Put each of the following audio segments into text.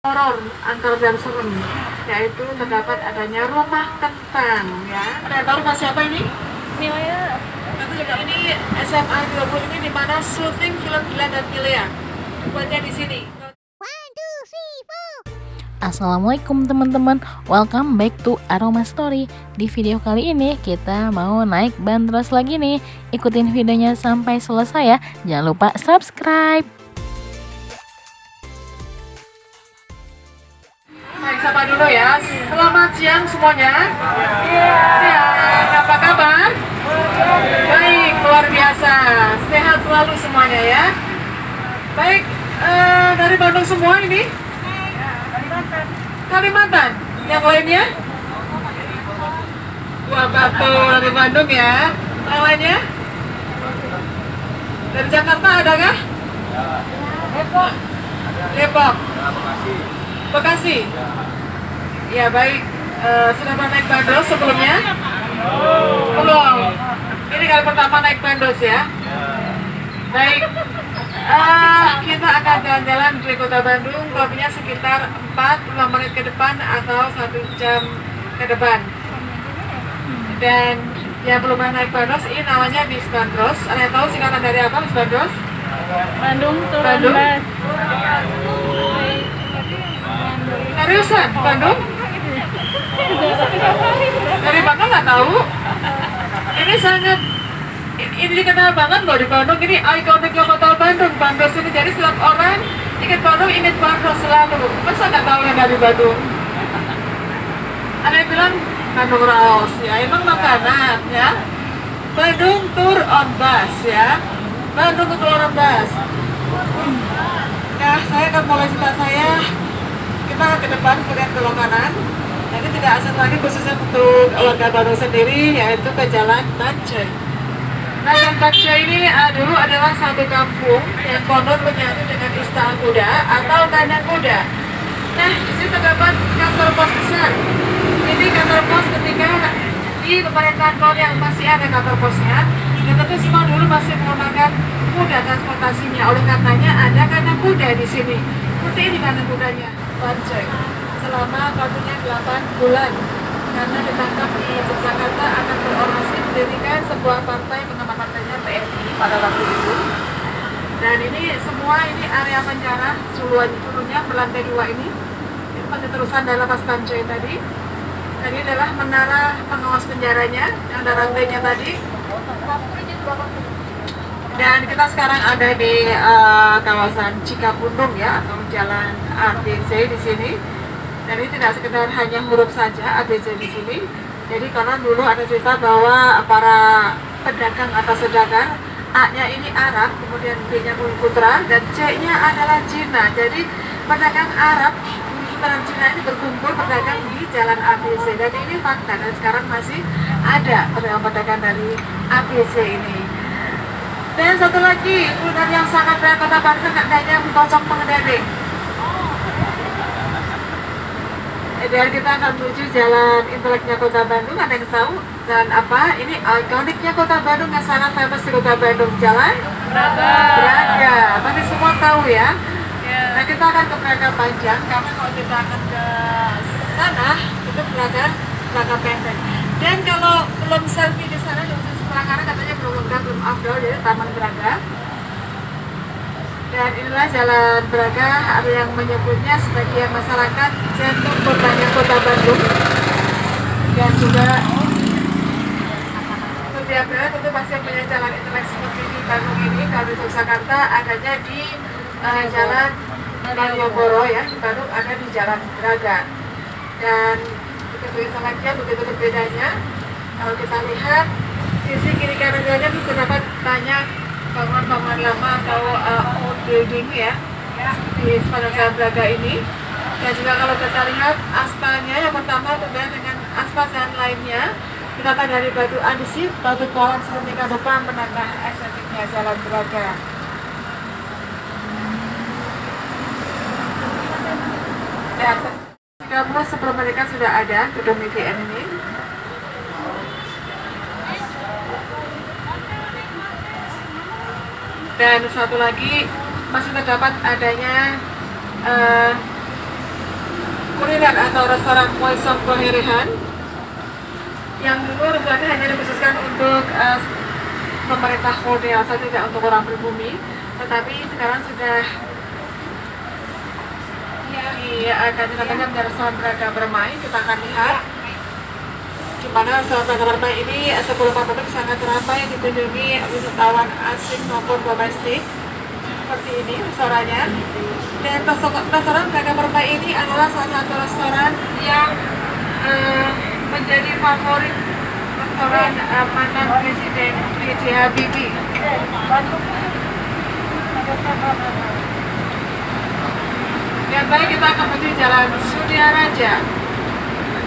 horor, angker dan serem, yaitu terdapat adanya rumah kentang ya. Ada tahu rumah siapa ini? Milea. Itu juga ini SMA 20 ini di mana syuting film Gila dan Milea. Buatnya di sini. Assalamualaikum teman-teman, welcome back to Aroma Story. Di video kali ini kita mau naik bandros lagi nih. Ikutin videonya sampai selesai ya. Jangan lupa subscribe. Baik, sapa dulu ya. Selamat siang semuanya. Siang, apa kabar? Baik, luar biasa. Sehat selalu semuanya ya. Baik, dari Bandung semua ini? Kalimantan. Yang lainnya? Wah, betul dari Bandung ya. Yang lainnya? Dari Jakarta ada kah? Depok. Bekasi. Ya baik. Sudah pernah naik bandros sebelumnya? Belum. Ini kali pertama naik bandros ya. Baik. Kita akan jalan-jalan di kota Bandung, kurangnya sekitar 45 menit ke depan atau 1 jam ke depan. Dan yang belum pernah naik bandros, ini namanya bis bandros. Ada yang tahu singkatan dari apa bis bandros? Bandung turun Bandung? bus. Seriusan? Bandung? Dari Bandung nggak tahu? Ini sangat ini dikenal banget loh di Bandung. Ini ikoniknya kota Bandung, bandros ini. Jadi setiap orang ingat Bandung, ingat bandros selalu. Masa nggak tahu yang dari Bandung? Ada yang bilang Bandung Raos ya, emang makanan ya. Bandung Tour on Bus ya. Bandung Tour on Bus. Nah, saya akan mulai cerita saya. Kita ke depan, kemudian ke kanan. Jadi tidak asing lagi khususnya untuk warga Bandung sendiri, yaitu ke Jalan Bancai. Nah, Jalan Bancai ini dulu adalah satu kampung yang konon menyatu dengan Istana Kuda atau Kandang Kuda. Nah, di situ terdapat kantor pos besar. Ini kantor pos ketika di pemerintahan kolonial masih ada kantor posnya. Dan tentu semua dulu masih menggunakan kuda transportasinya. Oleh karenanya ada kandang kuda di sini. Seperti ini kandang kudanya. Bancai selama waktunya 8 bulan karena ditangkap di Yogyakarta akan berorasi mendirikan sebuah partai bernama partainya PNI pada waktu itu. Dan ini semua ini area penjara dulunya berlantai 2 ini masih terusan dari lapas Bancai tadi. Dan ini adalah menara pengawas penjaranya yang ada rantainya tadi. Dan kita sekarang ada di kawasan Cikapundung ya, atau Jalan ABC di sini. Dan ini tidak sekedar hanya huruf saja ABC di sini. Jadi karena dulu ada cerita bahwa para pedagang atau sedagang, A-nya ini Arab, kemudian B-nya Bumi Putra, dan C-nya adalah Cina. Jadi pedagang Arab, Bumi Putra dan Cina ini berkumpul berdagang di Jalan ABC. Dan ini fakta, dan sekarang masih ada pedagang-pedagang dari ABC ini. Dan satu lagi, kuliner yang sangat dari kota Bandung adanya pocong pengendali. Dan kita akan menuju jalan inteleknya kota Bandung. Ada yang tahu jalan apa? Ini ikoniknya kota Bandung yang sangat famous di kota Bandung. Jalan Braga. Pasti semua tahu ya. Nah, kita akan ke Braga panjang karena kalau kita akan ke sana itu Braga pendek. Dan kalau belum selfie di sana, sebelah kanan katanya belum lengkap, belum afdol, jadi Taman Braga. Dan inilah Jalan Braga, ada yang menyebutnya sebagian masyarakat jantung kotanya kota Bandung. Dan juga setiap daerah tentu pasti punya jalan intelek seperti di Bandung ini. Kalau di Yogyakarta adanya di Jalan Malioboro ya, di Bandung ada di Jalan Braga. Dan begitu inteleknya, begitu berbedanya. Kalau kita lihat sisi kiri kanan jalannya itu terdapat banyak bangunan-bangunan lama atau old building ya di sepanjang Jalan Braga ini. Dan juga kalau kita lihat aspalnya yang pertama berbeda dengan aspal jalan lainnya, ditata dari batu andesit, batu koran seperti depan menambah estetiknya Jalan Braga. Dan kamu sebelum mereka sudah ada gedung ITN ini. Dan satu lagi masih terdapat adanya kuliner atau restoran Moisong Koherehan yang dulu rupanya hanya dikhususkan untuk pemerintah Korea saja, tidak untuk orang pribumi, tetapi sekarang sudah akan namanya restoran Braga Permai. Kita akan lihat gimana restoran Braga Permai ini sebelum pandemi sangat ramai dikunjungi wisatawan asing maupun domestik. Seperti ini restorannya. Dan restoran Braga Permai ini adalah salah satu restoran yang menjadi favorit restoran mantan Presiden B.J. Habibie. Ya baik, kita akan menuju Jalan Sudiaraja.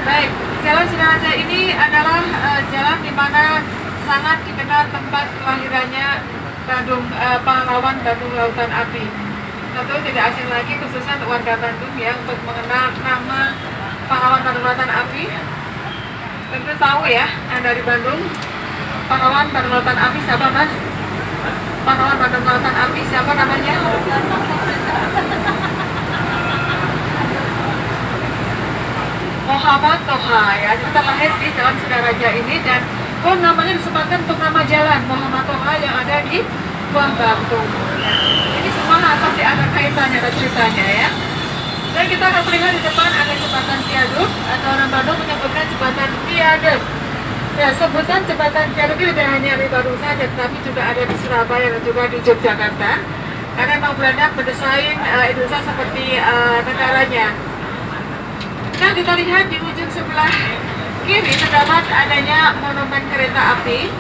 Baik, Jalan Sudiaraja ini adalah jalan di mana sangat dikenal tempat kelahirannya pahlawan Bandung Lautan Api. Tentu tidak asing lagi khususnya untuk warga Bandung ya untuk mengenal nama pahlawan Bandung Lautan Api. Tentu tahu ya, dari Bandung, pahlawan Bandung Lautan Api siapa mas? Pahlawan Bandung Lautan Api siapa namanya? Muhammad Toha ya, kita lahir di Jalan Sudiaraja ini dan namanya disebutkan untuk nama jalan Muhammad Toha yang ada di Buah Batu. Ini semua pasti ada kaitannya, ada ceritanya ya. Dan kita akan melihat di depan ada jembatan viaduk atau orang Bandung menyebutkan jembatan viaduk. Ya, sebutan jembatan viaduk ini tidak hanya di Bandung saja, tetapi juga ada di Surabaya dan juga di Yogyakarta. Karena memang Belanda mendesain Indonesia seperti negaranya. Nah, kita lihat di ujung sebelah kiri terdapat adanya monumen kereta api.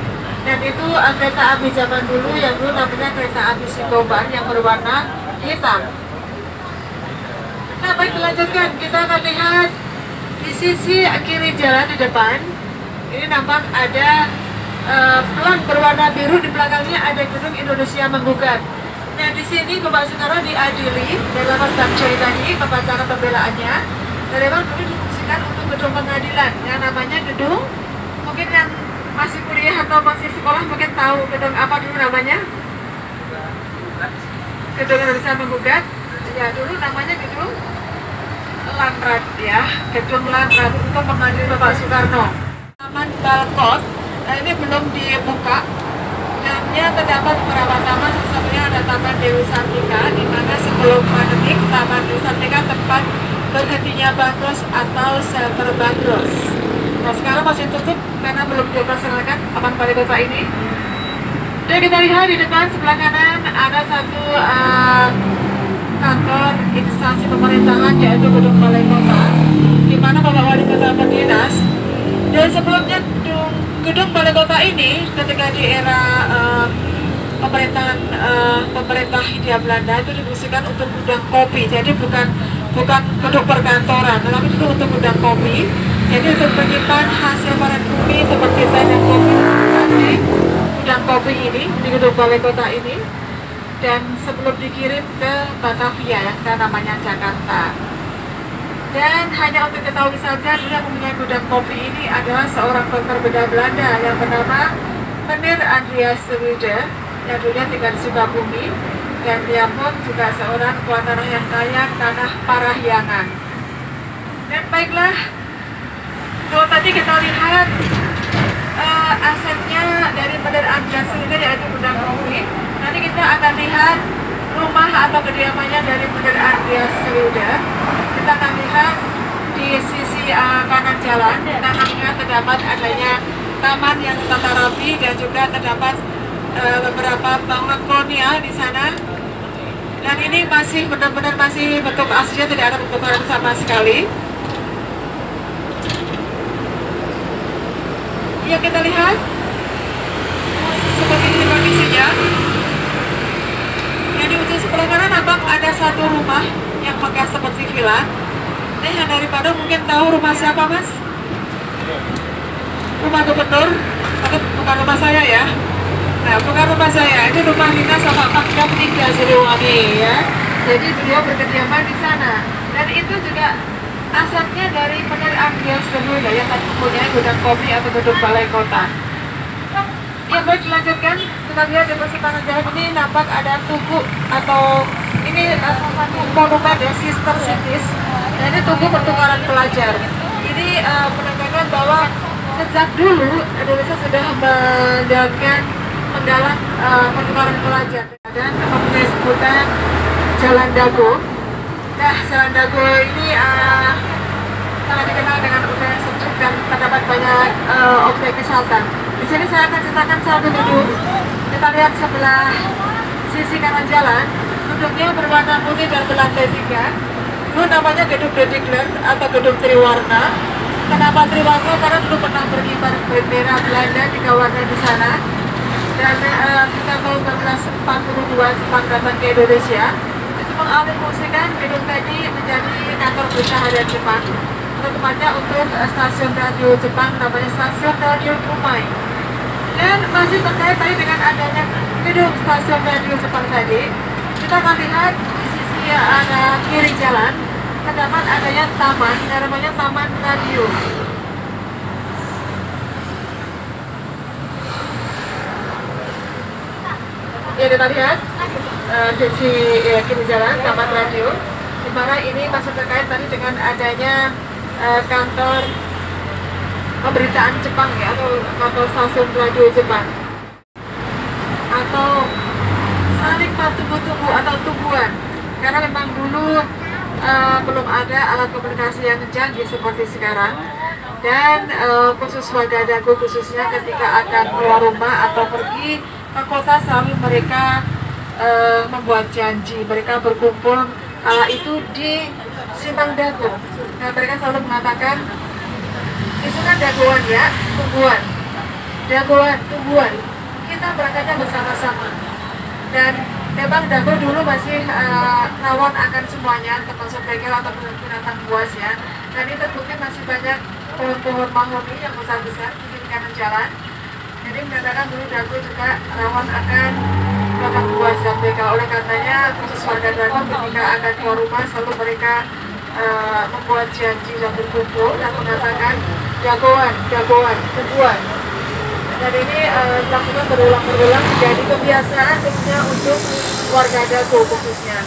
Dan itu kereta api zaman dulu yang dulu namanya kereta api Sikoban yang berwarna hitam. Nah, baik dilanjutkan, kita akan lihat di sisi kiri jalan di depan. Ini nampak ada pelang berwarna biru, di belakangnya ada gedung Indonesia Menggugat. Nah, di sini Bapak Soekarno diadili dalam Bangcoi tadi pembacaan pembelaannya. Dan memang dulu difungsikan untuk gedung pengadilan yang namanya gedung, mungkin yang masih kuliah atau masih sekolah mungkin tahu gedung apa dulu namanya? Gedung Indonesia Menggugat. Ya, dulu namanya gedung Lanrat ya, gedung Lanrat untuk mengadili Bapak Soekarno. Taman Balkon, nah ini belum dibuka. Dalamnya terdapat beberapa taman, salah satunya ada Taman Dewi Sartika, di mana sebelum pandemi Taman Dewi Sartika tempat berhentinya Bandros atau shelter Bandros. Nah, sekarang masih tutup karena belum dioperasionalkan Taman Balai Kota ini. Dan kita lihat di depan sebelah kanan ada satu kantor instansi pemerintahan yaitu gedung Balai Kota, di mana Bapak Wali Kota berdinas. Dan sebelumnya gedung Balai Kota ini ketika di era pemerintah Hindia Belanda itu difungsikan untuk gudang kopi. Jadi bukan gedung perkantoran, tetapi itu untuk gudang kopi. Jadi untuk menyimpan hasil panen bumi seperti teh dan kopi di gudang kopi ini di gedung Balai Kota ini. Dan sebelum dikirim ke Batavia yang sekarang namanya Jakarta. Dan hanya untuk ketahui saja, dulu yang mempunyai gudang kopi ini adalah seorang dokter bedah Belanda yang bernama Meneer Andreas de Wilde, yang dulunya tinggal di Sukabumi, dan dia pun juga seorang tuan tanah yang kaya, tanah Parahyangan. Dan baiklah, kalau tadi kita lihat asetnya dari Meneer Andreas de Wilde yaitu gudang kopi, nanti kita akan lihat rumah atau kediamannya dari Meneer Andreas de Wilde. Kita akan lihat di sisi kanan jalan, tanahnya terdapat adanya taman yang tertata rapi dan juga terdapat beberapa bangunan kolonial di sana. Dan ini masih benar-benar masih bentuk aslinya, tidak ada pembongkaran sama sekali. Ya, kita lihat seperti ini kondisinya. Yang di ujung sebelah kanan nampak ada satu rumah yang megah seperti villa. Ini yang dari Padang mungkin tahu rumah siapa mas? Rumah gubernur, tapi bukan rumah saya ya. Nah, bukan rumah saya, ini rumah dinas sama Pangdam 3 Siliwangi ya. Jadi beliau berkediaman di sana. Dan itu juga asalnya dari Meneer Andreas de Wilde yang tadi mempunyai gudang kopi atau gedung Balai Kota. Ya, baik dilanjutkan. Kita lihat di sepanjang jalan ini nampak ada tugu atau ini salah satu monumen ya, Sister Cities. Dan ini tugu pertukaran pelajar. Ini menandakan bahwa sejak dulu Indonesia sudah menggalang pertukaran pelajar dan mempunyai sebutan Jalan Dago. Nah, Jalan Dago ini sangat dikenal dengan udara sejuk dan terdapat banyak objek wisata. Di sini saya akan ceritakan satu gedung. Kita lihat sebelah sisi kanan jalan, gedungnya berwarna putih dan berlantai 3. Dulu namanya gedung Dedikler atau gedung Triwarna. Kenapa Triwarna? Karena dulu pernah berkibar bendera Belanda 3 warna di sana. Dan kita tahun 1942 Jepang datang ke Indonesia, itu mengalihfungsikan gedung tadi menjadi kantor berita harian Jepang. Tempatnya untuk stasiun radio Jepang, namanya stasiun radio Kumai. Dan masih terkait tadi dengan adanya gedung stasiun radio Jepang tadi, kita akan lihat di sisi ada kiri jalan terdapat adanya taman, namanya Taman Radio. Ya, kita lihat sisi kiri jalan Taman Radio, di mana ini masih terkait tadi dengan adanya kantor pemberitaan Jepang ya, atau kantor stasiun radio Jepang, atau saling tunggu atau tungguan, karena memang dulu belum ada alat komunikasi yang canggih seperti sekarang. Dan khusus warga Dago khususnya ketika akan keluar rumah atau pergi ke kota, selalu mereka membuat janji, mereka berkumpul kala itu di Simpang Dago. Nah, mereka selalu mengatakan, itu kan dagoan ya, tungguan, dagoan, tungguan, kita berangkatnya bersama-sama. Dan memang Dago dulu masih rawan akan semuanya, termasuk begal atau binatang buas ya. Dan ini terbukti masih banyak pohon-pohon mahoni yang besar-besar di kiri kanan jalan. Jadi menandakan dulu Dago juga rawan akan binatang buas dan begal. Oleh karenanya khusus warga Dago ketika akan keluar rumah selalu mereka membuat janji dan berkumpul dan mengatakan jagoan, tungguan. Dan ini dilakukan berulang-ulang menjadi kebiasaan khususnya untuk warga Dago khususnya.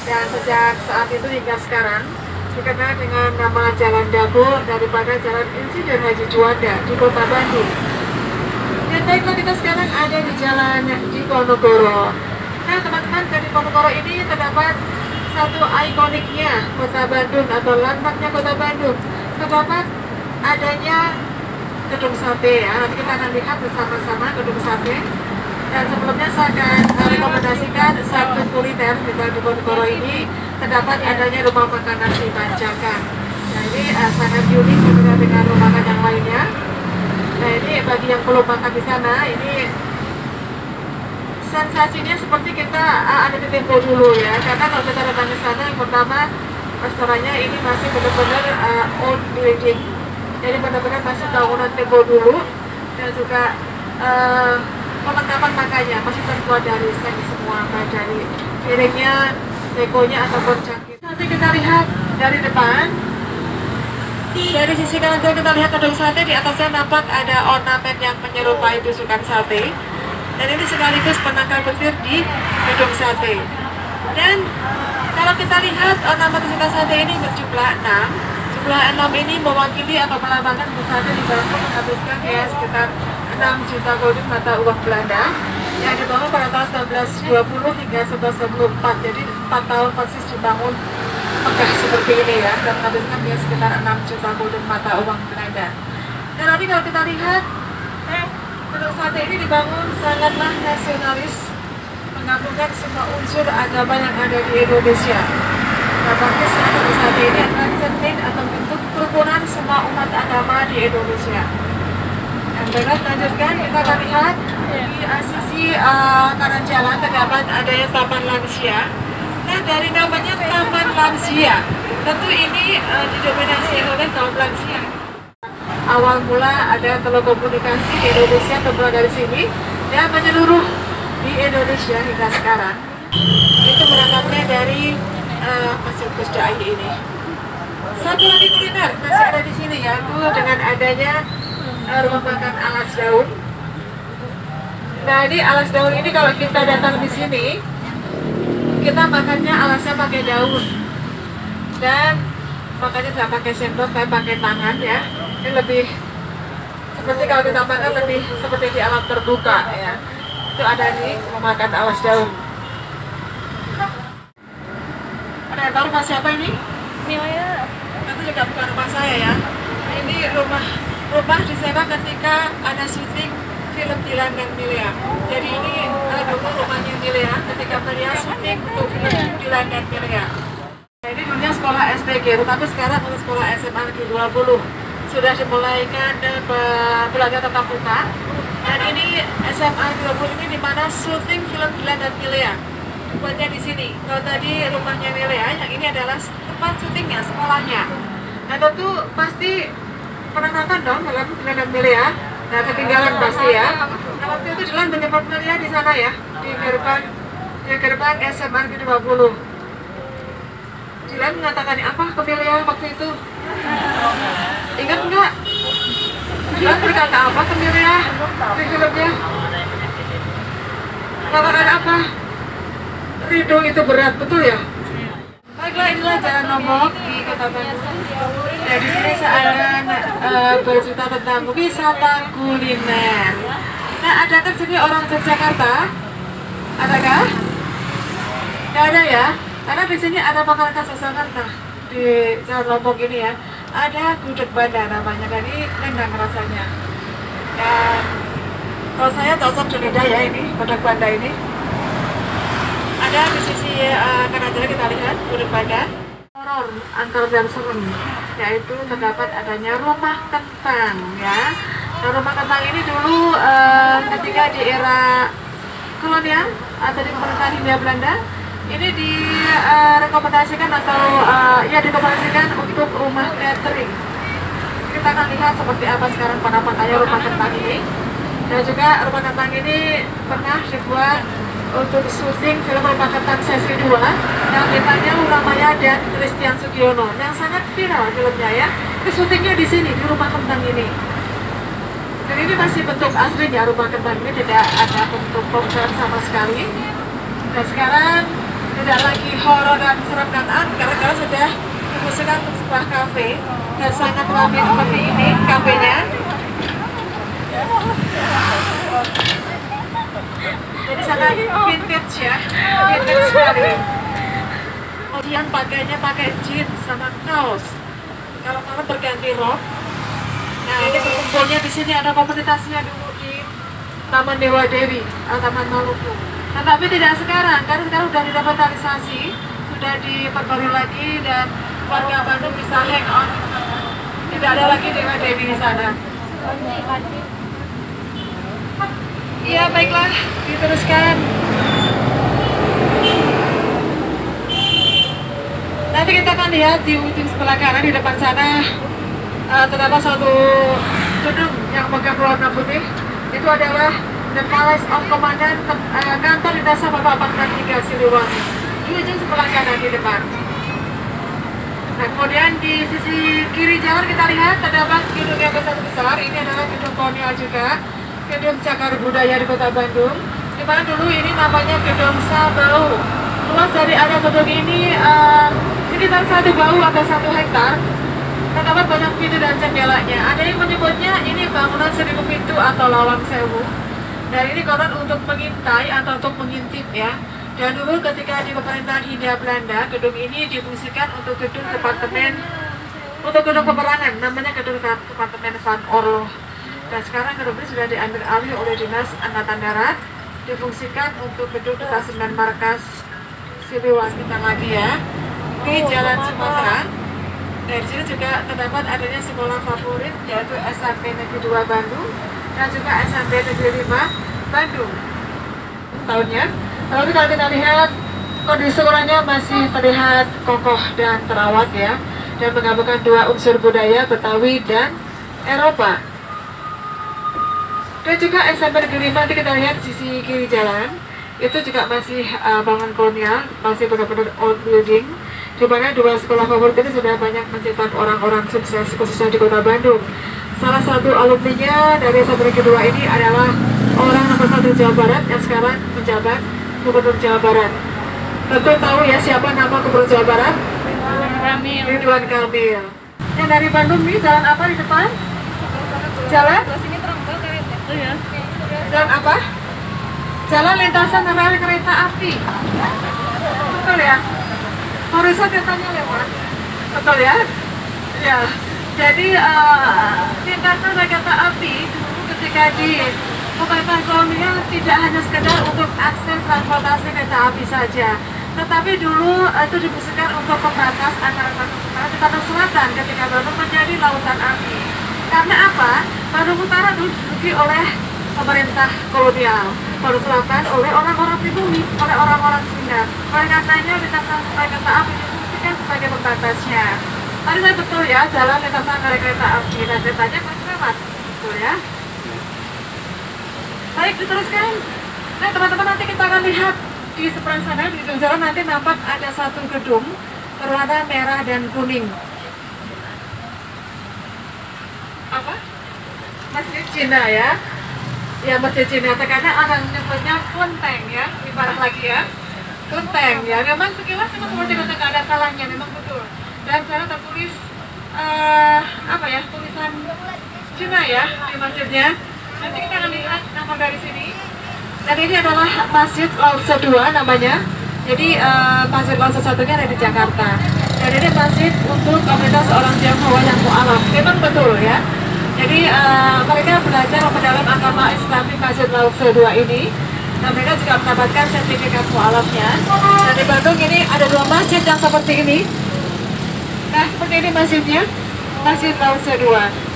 Dan sejak saat itu hingga sekarang dikenal dengan nama Jalan Dago daripada Jalan Insiden Haji Juanda di Kota Bandung. Dan baiklah, kita sekarang ada di Jalan Diponegoro. Nah teman-teman, di Diponegoro ini terdapat satu ikoniknya Kota Bandung atau landmarknya Kota Bandung. Terdapat adanya gedung sate ya. Nanti kita akan lihat bersama-sama gedung sate. Dan sebelumnya saya akan rekomendasikan satu kuliner di Diponegoro ini. Terdapat adanya rumah makan nasi banjakan. Nah ini sangat unik berbeda dengan rumah makan yang lainnya. Nah ini bagi yang belum makan di sana, ini sensasinya seperti kita ada di Tempo dulu ya. Karena kalau kita datang ke sana, yang pertama restorannya ini masih benar-benar old building. Jadi benar-benar masih bangunan Tempo dulu, dan juga perlengkapan makannya masih terbuat dari stek semua, baik dari piringnya, dekonya ataupun cangkir. Nanti kita lihat dari depan, dari sisi kanan kita lihat gedung sate. Di atasnya nampak ada ornamen yang menyerupai tusukan sate. Dan ini sekaligus penangkal petir di gedung sate. Dan kalau kita lihat ornamen tusukan sate ini berjumlah 6. Jumlah 6 ini mewakili atau melambangkan sate dibangun menghabiskan ya sekitar 6 juta gulden mata uang Belanda yang dibangun pada tahun 1920 hingga 1924. Jadi 4 tahun persis dibangun megah seperti ini ya, dan menghabiskan dia sekitar 6 juta gulden mata uang Belanda. Dan nanti kalau kita lihat gedung sate ini dibangun sangatlah nasionalis, menggabungkan semua unsur agama yang ada di Indonesia. Nampaknya gedung sate ini adalah cermin atau bentuk kerukunan semua umat agama di Indonesia. Dan baiklah, lanjutkan kita akan lihat di sisi kanan jalan terdapat adanya taman lansia. Nah dari namanya Taman Lansia, tentu ini didominasi oleh kaum lansia. Awal mula ada telekomunikasi di Indonesia terbuat dari sini dan menyeluruh di Indonesia hingga sekarang. Itu berangkatnya dari Masjid Gus Dai ini. Satu lagi kuliner masih ada di sini ya, itu dengan adanya rumah makan Alas Daun. Nah ini Alas Daun ini kalau kita datang di sini, kita makannya alasnya pakai daun dan makannya tidak pakai sendok, tapi pakai tangan ya. Ini lebih seperti kalau kita makan lebih seperti di alam terbuka ya. Itu ada nih memakan alas daun. Ada yang tahu rumah siapa ini? Milea. Itu juga bukan rumah saya ya. Ini rumah disewa ketika ada syuting film Dilan dan Milea. Jadi ini dulu rumahnya Milea ketika Milea syuting untuk film Dilan dan Milea. Nah, ini dulunya sekolah SDG, tapi sekarang untuk sekolah SMA Negeri 20 sudah dimulaikan belajar tatap muka. Dan ini SMA 20 ini di mana syuting film Dilan dan Milea. Buatnya di sini. Kalau tadi rumahnya Milea, yang ini adalah tempat syutingnya, sekolahnya. Nah tentu pasti pernah nonton dong film Dilan dan Milea. Nah ketinggalan pasti ya. Nah waktu itu Dilan menjemput Milea di sana ya, di gerbang SMA Negeri 20. Dilan mengatakan apa ke Milea waktu itu? Ingat nggak? Dilan berkata apa ke Milea di filmnya? Mengatakan apa? Ridho itu berat, betul ya? Baiklah, inilah Jalan Lombok di Kota Bandung. Dan di sini saya bercerita tentang wisata kuliner. Nah, adakah sini orang Yogyakarta? Adakah? Tidak ada ya? Karena di sini ada makanan khas Yogyakarta di Jalan Lombok ini ya. Ada gudeg Banda namanya, dan ini nendang rasanya. Dan kalau saya cocok di lidah ya ini gudeg Banda ini. Ada di sisi kanan jalan kita lihat gudeg Banda. Horor antar dan serem, yaitu terdapat adanya rumah kentang ya. Nah, rumah kentang ini dulu ketika di era kolonial atau di pemerintahan Hindia Belanda ini direkomendasikan atau direkomendasikan untuk rumah catering. Kita akan lihat seperti apa sekarang penampakannya rumah kentang ini. Dan juga rumah kentang ini pernah dibuat untuk syuting film Rumah Kentang sesi 2 yang ditanya Uramaya dan Christian Sugiono yang sangat viral filmnya ya. Syutingnya di sini di rumah kentang ini. Dan ini masih bentuk aslinya rumah kentang ini, tidak ada bentuk komputer sama sekali. Dan sekarang tidak lagi horor dan serem dan karena sudah difungsikan untuk sebuah kafe dan sangat ramai seperti ini kafenya. Jadi sangat vintage ya, vintage sekali. Kemudian pakainya pakai jeans sama kaos. Kalau malam berganti rok. Nah ini berkumpulnya di sini ada komunitasnya dulu di Taman Dewa Dewi atau Taman Maluku. Nah tapi tidak sekarang, karena sekarang sudah direvitalisasi, sudah diperbarui lagi dan warga Bandung bisa hang out di sana. Tidak ada lagi Dewa Dewi di sana. Iya baiklah, diteruskan. Nanti kita akan lihat di ujung sebelah kanan di depan sana terdapat satu gedung yang megah berwarna putih. Itu adalah The Palace of Komandan kantor di Desa Bapak Pangkat 3 Siliwangi. Di ujung sebelah kanan di depan. Nah kemudian di sisi kiri jalan kita lihat terdapat gedung yang besar. Ini adalah gedung kolonial juga. Gedung Cagar Budaya di Kota Bandung, di mana dulu ini namanya Gedung Sabau. Luas dari area gedung ini sekitar 1 bau atau 1 hektar. Terdapat banyak pintu dan jendelanya. Ada yang menyebutnya ini bangunan 1000 pintu atau lawang sewu. Dan ini konon untuk mengintai atau untuk mengintip ya. Dan dulu ketika di pemerintahan Hindia Belanda, gedung ini difungsikan untuk gedung departemen, untuk gedung peperangan, namanya gedung departemen Van Orlo. Dan sekarang gedung ini sudah diambil alih oleh Dinas Angkatan Darat, difungsikan untuk gedung detasemen markas Siliwangi lagi ya, di Jalan Sumatera. Dan di sini juga terdapat adanya sekolah favorit yaitu SMP Negeri 2 Bandung dan juga SMP Negeri 5 Bandung. Tahunnya, lalu kalau kita lihat kondisi sekolahnya masih terlihat kokoh dan terawat ya, dan menggabungkan 2 unsur budaya Betawi dan Eropa. Dan juga SMP Negeri 5 nanti kita lihat di sisi kiri jalan itu juga masih bangunan kolonial, masih benar-benar old building, di mana 2 sekolah favorit ini sudah banyak mencetak orang-orang sukses khususnya di Kota Bandung. Salah satu alumninya dari SMP Negeri 2 ini adalah orang nomor 1 Jawa Barat yang sekarang menjabat Gubernur Jawa Barat. Tentu tahu ya siapa nama Gubernur Jawa Barat? Kamil. Ridwan Kamil. Yang dari Bandung nih jalan apa di depan? Jalan? Oh ya. Jalan apa? Jalan lintasan rel kereta api. Betul ya? Harusnya keretanya lewat. Betul ya? Ya. Jadi lintasan rel kereta api ketika di pemerintahan kolonial tidak hanya sekedar untuk akses transportasi kereta api saja, tetapi dulu itu difungsikan untuk pembatas antara Bandung Utara dan Bandung Selatan ketika Bandung menjadi lautan api. Karena apa? Bandung Utara dulu diduduki oleh pemerintah kolonial, Bandung Selatan oleh orang-orang pribumi, oleh orang-orang Sunda. Oleh karenanya lintasan kereta api difungsikan sebagai pembatasnya. Tadi saya betul ya, jalan lintasan kereta api dan keretanya masih lewat, betul ya? Baik, diteruskan. Nah, teman-teman, nanti kita akan lihat di seberang sana, di ujung jalan nanti nampak ada satu gedung berwarna merah dan kuning. Apa? Masjid Cina ya? Ya, Masjid Cina. Terkadang orang menyebutnya Kelenteng ya, ibarat lagi ya. Kelenteng ya. Memang sekilas memang seperti itu, tidak ada salahnya, memang betul. Dan sana tertulis apa ya? Tulisan Cina ya di masjidnya. Nanti kita akan lihat nama dari sini. Dan ini adalah Masjid Lao Tse 2 namanya. Jadi Masjid Lao Tse 1-nya ada di Jakarta. Dan ini masjid untuk komunitas orang Tionghoa yang mu'alaf. Memang betul ya. Jadi mereka belajar mendalam agama Islam di Masjid Lao Tse 2 ini. Dan mereka juga mendapatkan sertifikat mu'alafnya. Dan di Bandung ini ada 2 masjid yang seperti ini. Nah, seperti ini masjidnya. Masjid Lao Tse 2.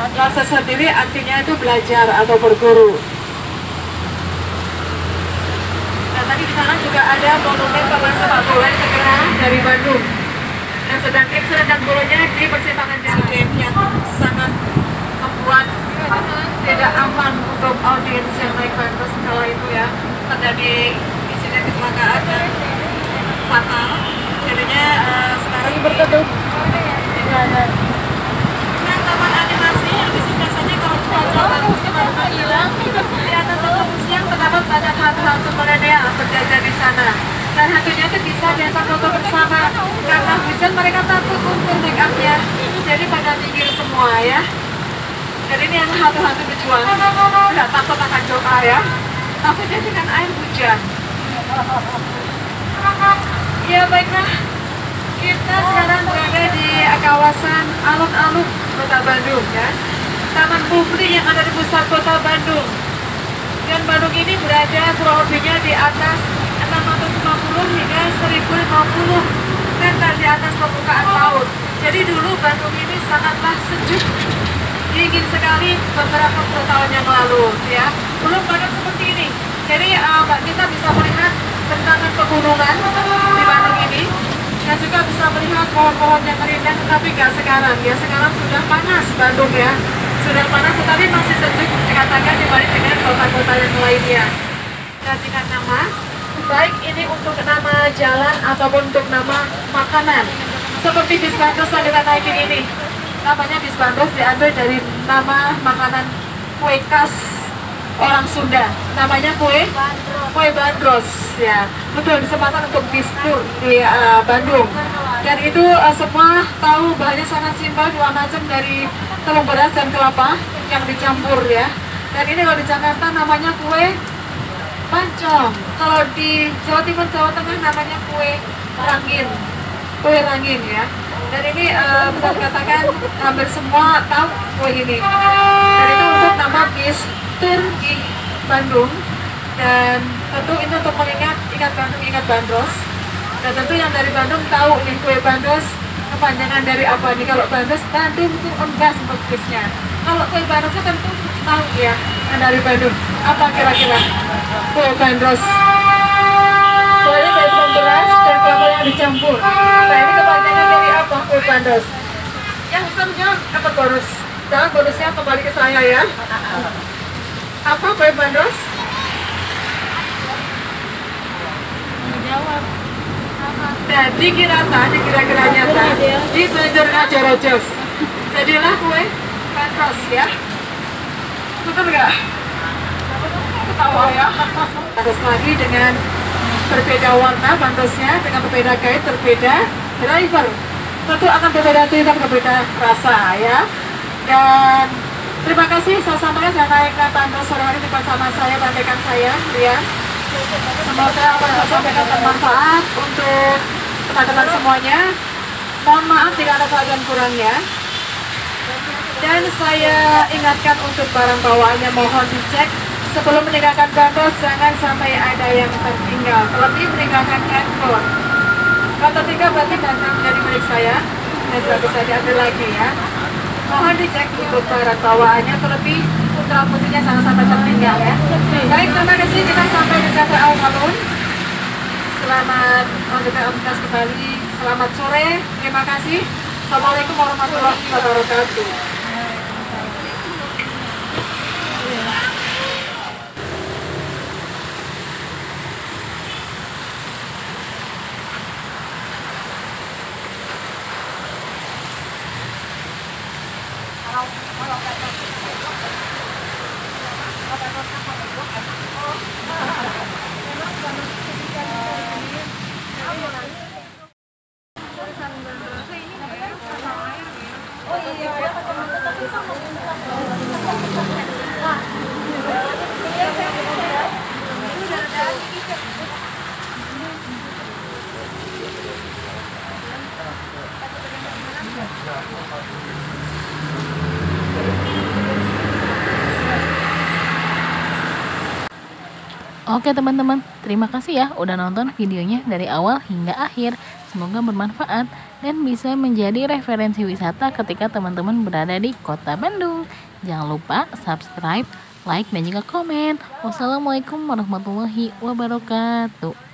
Rasa sendiri artinya itu belajar atau berguru. Nah, tadi di sana juga ada monumen Paman Sepak Bola Segera dari Bandung. Yang sedang X dan bolanya di persimpangan jalan yang sangat membuat tidak aman untuk audiens yang naik bus kalau itu ya terjadi insiden kecelakaan dan fatal. Jadinya sekarang berteduh. Taman animasi yang di sebelah sana kalau kita bagus teman-teman hilang di atas tembok yang terdapat banyak hantu-hantu milenial berjajar di sana. Dan hantunya itu bisa diajak foto bersama karena hujan mereka takut untuk make up-nya, jadi pada minggir semua ya. Jadi ini yang hantu-hantu berjuang tidak takut akan doa ya, takutnya dengan air hujan. Ya baiklah, kita sekarang berada di kawasan alun-alun Kota Bandung ya. Taman publik yang ada di pusat Kota Bandung. Dan Bandung ini berada kurang lebihnya di atas 650 hingga 1050 meter di atas permukaan laut. Jadi dulu Bandung ini sangatlah sejuk, dingin sekali beberapa puluh tahun yang lalu ya. Belum Bandung seperti ini. Jadi kita bisa melihat bentangan pegunungan di Bandung ini. Dan juga bisa melihat pohon-pohon yang rindang, tetapi nggak sekarang ya. Sekarang sudah panas Bandung ya, sudah panas tetapi masih sejuk dikatakan dibanding dengan kota-kota yang lainnya. Dan dengan nama, baik ini untuk nama jalan ataupun untuk nama makanan. Seperti bis Bandros yang kita naikin ini, namanya bis Bandros diambil dari nama makanan kue khas orang Sunda, namanya kue Bandros ya. Betul, kesempatan untuk bis tour di Bandung. Dan itu semua tahu bahannya sangat simpel, 2 macam dari tepung beras dan kelapa yang dicampur ya. Dan ini kalau di Jakarta namanya kue pancong. Kalau di Jawa Timur, Jawa Tengah namanya kue rangin ya. Dan ini bisa dikatakan hampir semua tahu kue ini. Dan itu untuk nama bis tour di Bandung. Dan tentu ini untuk mengingat ingat Bandung, ingat Bandros. Dan tentu yang dari Bandung tahu nih kue Bandros kepanjangan dari apa nih. Kalau Bandros, Bandung itu enggak untuk bisnya. Kalau kue Bandrosnya tentu tahu ya yang dari Bandung. Apa kira-kira kue Bandros? Kuenya dari tepung beras dan kelapa yang dicampur. Nah ini kepanjangan dari apa kue Bandros? Yang bisa menjawab dapat bonus. Dan bonusnya kembali ke saya ya. Apa kue Bandros? Jawab. Nah, kira-kira nyata di Banjarnegara Rojos. Jadilah kue Bandros ya. Betul nggak? Ketawa ya. Terus lagi dengan berbeda warna bantosnya, dengan berbeda gaya, berbeda driver. Tentu akan berbeda cerita, berbeda rasa ya. Dan terima kasih saya sampaikan yang naikkan bandos sore hari bersama saya, bandekan saya ya. Semoga apa yang saya sampaikan bermanfaat untuk teman-teman semuanya. Mohon maaf jika ada salah dan kurangnya. Dan saya ingatkan untuk barang bawaannya mohon dicek sebelum meninggalkan bandos, jangan sampai ada yang tertinggal. Terlebih meninggalkan handphone. Kalau tertinggal berarti data menjadi milik saya dan tidak bisa diambil lagi ya. Mohon dicek untuk barang bawaannya, terlebih putra putrinya jangan sampai tertinggal ya. Baik, terima kasih, kita sampai di Cafe Alun-Alun. Selamat melanjutkan aktivitas kembali. Selamat sore, terima kasih. Assalamualaikum warahmatullahi wabarakatuh. Oke teman-teman, terima kasih ya udah nonton videonya dari awal hingga akhir. Semoga bermanfaat dan bisa menjadi referensi wisata ketika teman-teman berada di kota Bandung. Jangan lupa subscribe, like, dan juga komen. Wassalamualaikum warahmatullahi wabarakatuh.